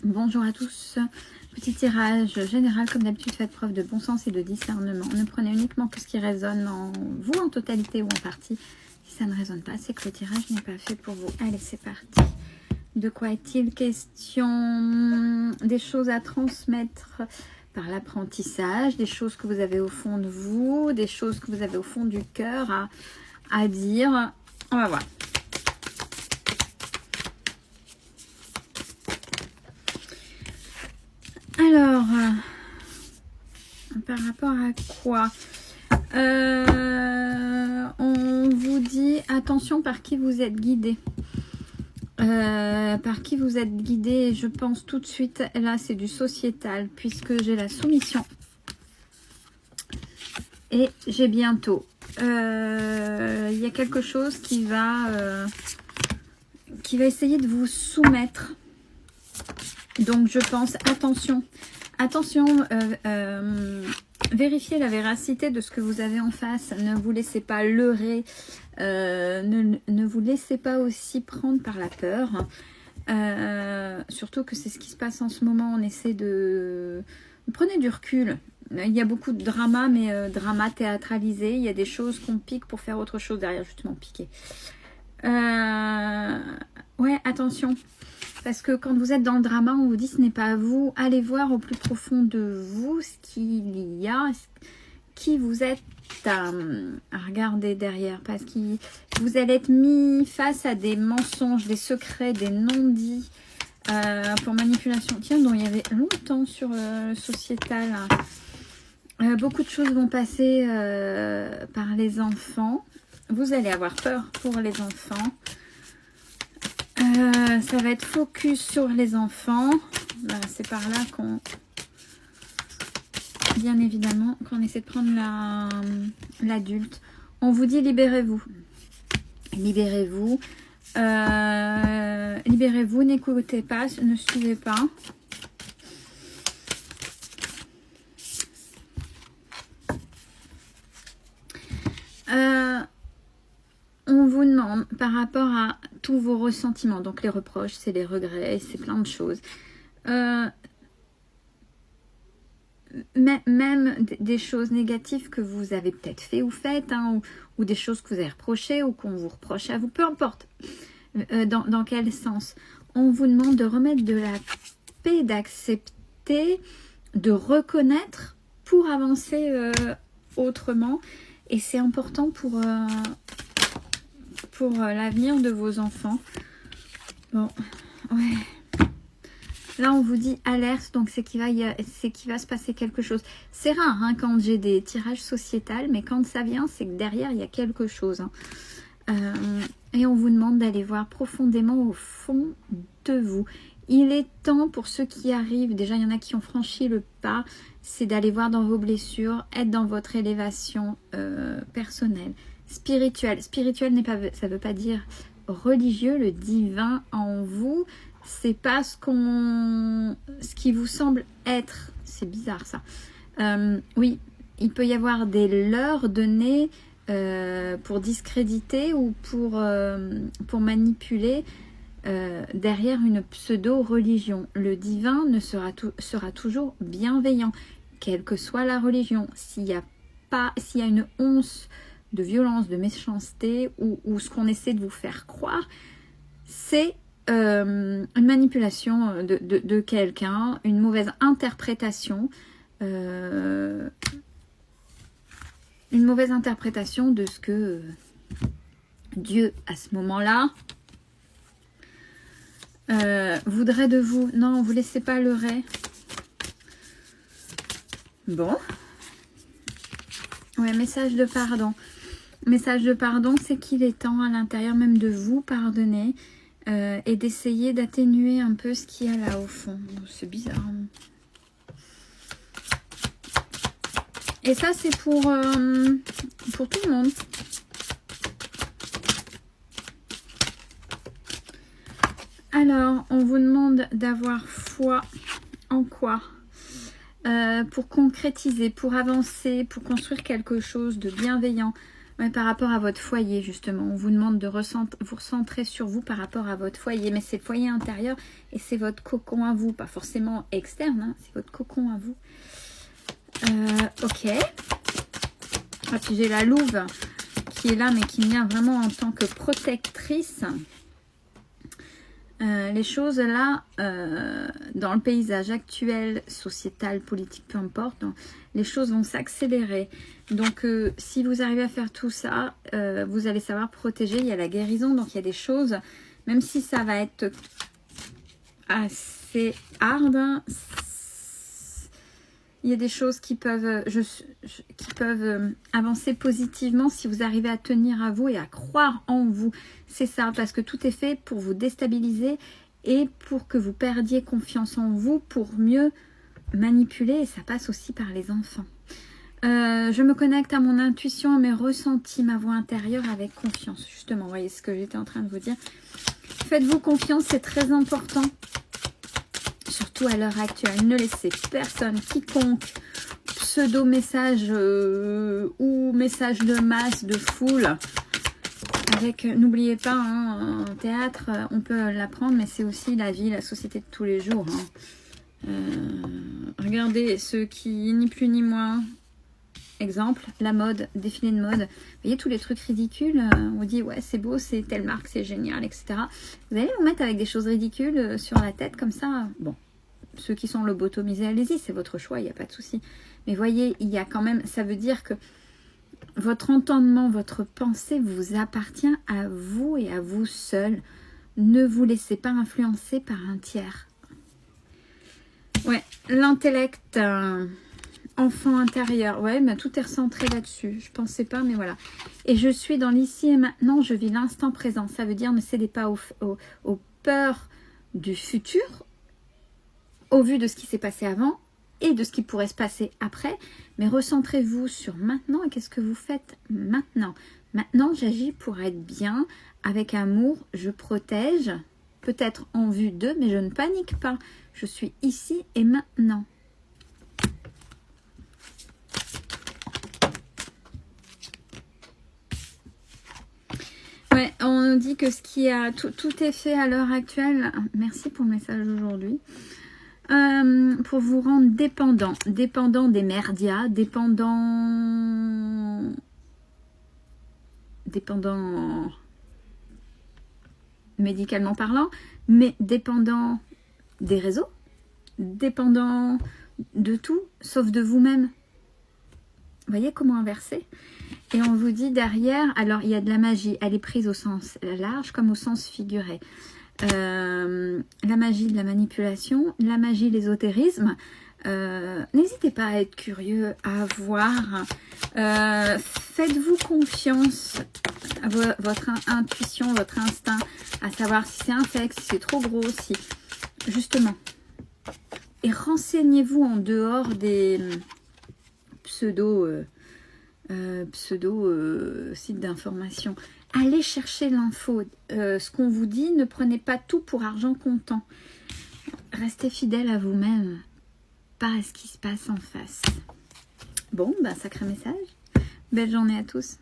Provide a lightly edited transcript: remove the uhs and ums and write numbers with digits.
Bonjour à tous. Petit tirage général, comme d'habitude, faites preuve de bon sens et de discernement. Ne prenez uniquement que ce qui résonne en vous, en totalité ou en partie. Si ça ne résonne pas, c'est que le tirage n'est pas fait pour vous. Allez, c'est parti. De quoi est-il question? Des choses à transmettre par l'apprentissage, des choses que vous avez au fond de vous, des choses que vous avez au fond du cœur à dire. On va voir. Alors, par rapport à quoi? On vous dit attention par qui vous êtes guidé. Par qui vous êtes guidé, je pense tout de suite, là c'est du sociétal, puisque j'ai la soumission. Et j'ai bientôt. Il y a quelque chose qui va essayer de vous soumettre. Donc je pense, attention, vérifiez la véracité de ce que vous avez en face. Ne vous laissez pas leurrer, ne vous laissez pas aussi prendre par la peur. Surtout que c'est ce qui se passe en ce moment. On essaie de... Prenez du recul. Il y a beaucoup de drama, mais drama théâtralisé. Il y a des choses qu'on pique pour faire autre chose derrière, justement piquer. Ouais, attention. Parce que quand vous êtes dans le drama, on vous dit ce n'est pas à vous. Allez voir au plus profond de vous ce qu'il y a, qui vous êtes à regarder derrière. Parce que vous allez être mis face à des mensonges, des secrets, des non-dits pour manipulation. Tiens, dont il y avait longtemps sur le sociétal. Beaucoup de choses vont passer par les enfants. Vous allez avoir peur pour les enfants. Ça va être focus sur les enfants. C'est par là qu'on, bien évidemment, qu'on essaie de prendre l'adulte. On vous dit libérez-vous. Libérez-vous. Libérez-vous, n'écoutez pas, ne suivez pas. On vous demande par rapport à tous vos ressentiments, donc les reproches, c'est les regrets, c'est plein de choses. Même des choses négatives que vous avez peut-être fait ou faites, hein, ou des choses que vous avez reprochées ou qu'on vous reproche à vous, peu importe dans quel sens. On vous demande de remettre de la paix, d'accepter, de reconnaître pour avancer autrement. Et c'est important pour l'avenir de vos enfants. Bon, ouais. Là, on vous dit alerte, donc c'est qu'il va se passer quelque chose. C'est rare hein, quand j'ai des tirages sociétals, mais quand ça vient, c'est que derrière, il y a quelque chose. Hein. Et on vous demande d'aller voir profondément au fond de vous. Il est temps pour ceux qui arrivent, déjà il y en a qui ont franchi le pas, c'est d'aller voir dans vos blessures, être dans votre élévation personnelle. Spirituel, ça ne veut pas dire religieux, le divin en vous, c'est pas ce qui vous semble être. C'est bizarre ça. Oui, il peut y avoir des leurres donnés pour discréditer ou pour manipuler derrière une pseudo-religion. Le divin sera toujours bienveillant, quelle que soit la religion. S'il y a une once de violence, de méchanceté ou ce qu'on essaie de vous faire croire, c'est une manipulation de quelqu'un, une mauvaise interprétation, de ce que Dieu, à ce moment-là, voudrait de vous. Non, vous ne laissez pas leurrer. Bon. Ouais, message de pardon. Message de pardon, c'est qu'il est temps à l'intérieur même de vous pardonner et d'essayer d'atténuer un peu ce qu'il y a là au fond. C'est bizarre. Hein. Et ça, c'est pour tout le monde. Alors, on vous demande d'avoir foi en quoi? Pour concrétiser, pour avancer, pour construire quelque chose de bienveillant. Ouais, par rapport à votre foyer, justement. On vous demande de vous recentrer sur vous par rapport à votre foyer. Mais c'est le foyer intérieur et c'est votre cocon à vous. Pas forcément externe, hein, c'est votre cocon à vous. Ok. Ah, puis j'ai la louve qui est là, mais qui vient vraiment en tant que protectrice. Les choses là, dans le paysage actuel, sociétal, politique, peu importe, les choses vont s'accélérer. Donc, si vous arrivez à faire tout ça, vous allez savoir protéger. Il y a la guérison, donc il y a des choses, même si ça va être assez hard, hein, il y a des choses qui peuvent, avancer positivement si vous arrivez à tenir à vous et à croire en vous. C'est ça, parce que tout est fait pour vous déstabiliser et pour que vous perdiez confiance en vous, pour mieux manipuler. Et ça passe aussi par les enfants. Je me connecte à mon intuition, à mes ressentis, ma voix intérieure avec confiance. Justement, vous voyez ce que j'étais en train de vous dire. Faites-vous confiance, c'est très important. Surtout à l'heure actuelle, ne laissez personne, quiconque, pseudo-message ou message de masse, de foule. Avec, n'oubliez pas, hein, en théâtre, on peut l'apprendre, mais c'est aussi la vie, la société de tous les jours. Hein. Regardez ceux qui, ni plus ni moins, exemple, la mode, défilé de mode. Vous voyez tous les trucs ridicules, on vous dit ouais c'est beau, c'est telle marque, c'est génial, etc. Vous allez vous mettre avec des choses ridicules sur la tête comme ça. Bon, ceux qui sont lobotomisés, allez-y, c'est votre choix, il n'y a pas de souci. Mais voyez, il y a quand même, ça veut dire que votre entendement, votre pensée vous appartient à vous et à vous seul. Ne vous laissez pas influencer par un tiers. Ouais, l'intellect... enfant intérieur, ouais, mais tout est recentré là-dessus. Je pensais pas, mais voilà. Et je suis dans l'ici et maintenant, je vis l'instant présent. Ça veut dire ne cédez pas aux peurs du futur, au vu de ce qui s'est passé avant et de ce qui pourrait se passer après. Mais recentrez-vous sur maintenant et qu'est-ce que vous faites maintenant. Maintenant, j'agis pour être bien, avec amour, je protège, peut-être en vue d'eux, mais je ne panique pas. Je suis ici et maintenant. Ouais, on nous dit que ce qui a tout est fait à l'heure actuelle. Merci pour le message aujourd'hui. Pour vous rendre dépendant des merdias, dépendant médicalement parlant, mais dépendant des réseaux, dépendant de tout, sauf de vous-même. Vous voyez comment inverser? Et on vous dit derrière, alors il y a de la magie, elle est prise au sens large comme au sens figuré. La magie de la manipulation, la magie de l'ésotérisme. N'hésitez pas à être curieux, à voir. Faites-vous confiance à votre intuition, votre instinct, à savoir si c'est infect, si c'est trop gros, si... Justement. Et renseignez-vous en dehors des pseudo sites d'information. Allez chercher l'info. Ce qu'on vous dit, ne prenez pas tout pour argent comptant. Restez fidèle à vous-même, pas à ce qui se passe en face. Bon, bah, sacré message. Belle journée à tous.